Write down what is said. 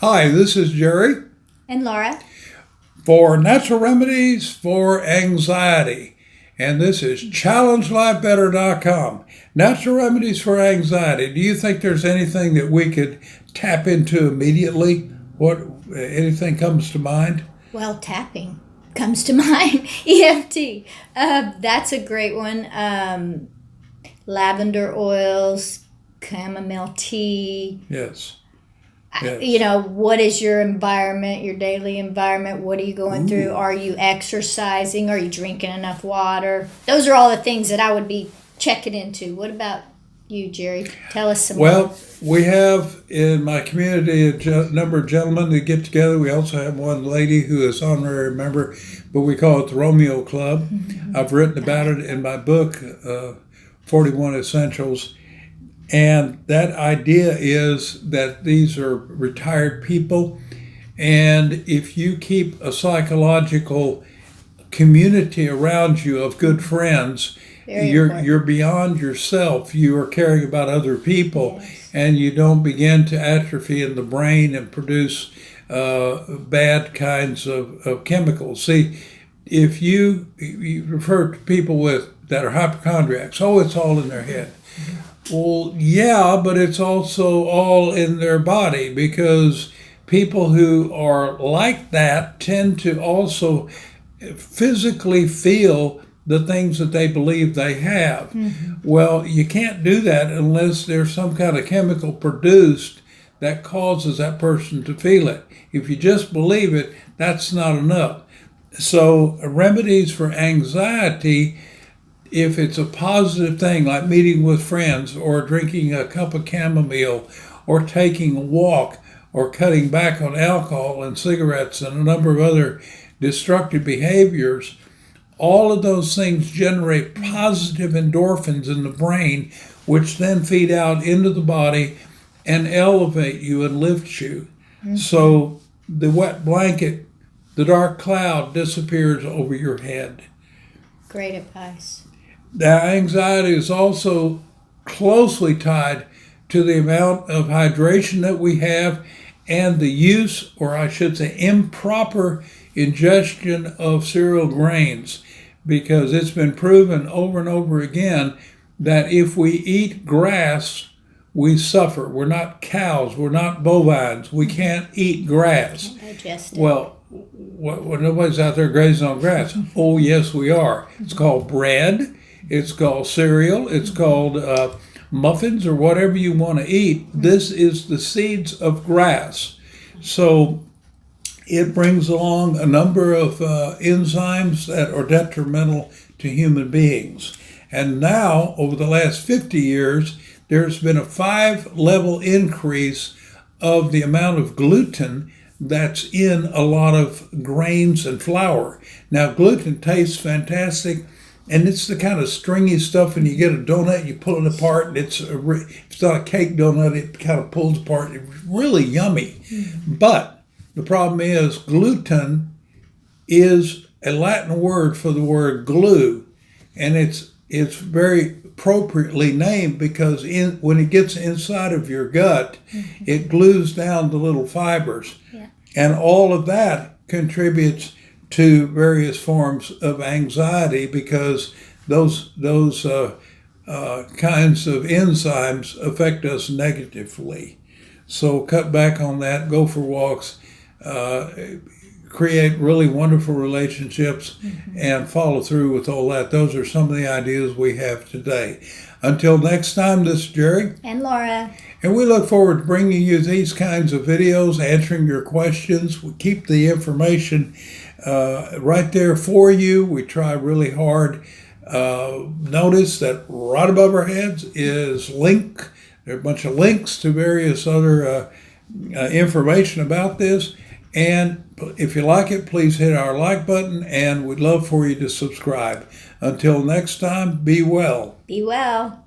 Hi, this is Jerry And Laura. for Natural Remedies for Anxiety. And this is ChallengeLifeBetter.com. Natural Remedies for Anxiety. Do you think there's anything that we could tap into immediately? Anything comes to mind? Well, tapping comes to mind. EFT. That's a great one. Lavender oils, chamomile tea. Yes. What is your environment, your daily environment? What are you going through? Are you exercising? Are you drinking enough water? Those are all the things that I would be checking into. What about you, Jerry? Tell us some more. Well, we have in my community a number of gentlemen that get together. We also have one lady who is honorary member, but we call it the Romeo Club. Mm-hmm. I've written about it in my book, 41 Essentials. And that idea is that these are retired people. And if you keep a psychological community around you of good friends, you're beyond yourself. You are caring about other people, yes. And you don't begin to atrophy in the brain and produce bad kinds of chemicals. See, if you refer to people that are hypochondriacs, it's all in their head. Well, yeah, but it's also all in their body, because people who are like that tend to also physically feel the things that they believe they have. Mm-hmm. Well, you can't do that unless there's some kind of chemical produced that causes that person to feel it. If you just believe it, that's not enough. So remedies for anxiety, if it's a positive thing like meeting with friends or drinking a cup of chamomile or taking a walk or cutting back on alcohol and cigarettes and a number of other destructive behaviors, all of those things generate positive endorphins in the brain, which then feed out into the body and elevate you and lift you. Mm-hmm. So the wet blanket, the dark cloud disappears over your head. Great advice. Now, anxiety is also closely tied to the amount of hydration that we have and the use, or I should say improper ingestion of cereal grains, because it's been proven over and over again that if we eat grass, we suffer. We're not cows. We're not bovines. We can't eat grass. Can't digest it. Well, nobody's out there grazing on grass. Oh, yes, we are. It's called bread. It's called cereal. It's called muffins or whatever you want to eat. This is the seeds of grass. So it brings along a number of enzymes that are detrimental to human beings. And now, over the last 50 years, there's been a 5-level increase of the amount of gluten that's in a lot of grains and flour. Now, gluten tastes fantastic. And it's the kind of stringy stuff, and you get a donut, you pull it apart, and it's not a cake donut, it kind of pulls apart. It's really yummy. Mm-hmm. But the problem is gluten is a Latin word for the word glue, and it's very appropriately named because when it gets inside of your gut, mm-hmm. it glues down the little fibers. Yeah. And all of that contributes to various forms of anxiety, because those kinds of enzymes affect us negatively. So cut back on that, go for walks, create really wonderful relationships, mm-hmm. and follow through with all that. Those are some of the ideas we have today. Until next time, this is Jerry. And Laura. And we look forward to bringing you these kinds of videos, answering your questions. We keep the information right there for you. We try really hard. Notice that right above our heads is link. There are a bunch of links to various other information about this. And if you like it, please hit our like button, and we'd love for you to subscribe. Until next time, be well. Be well.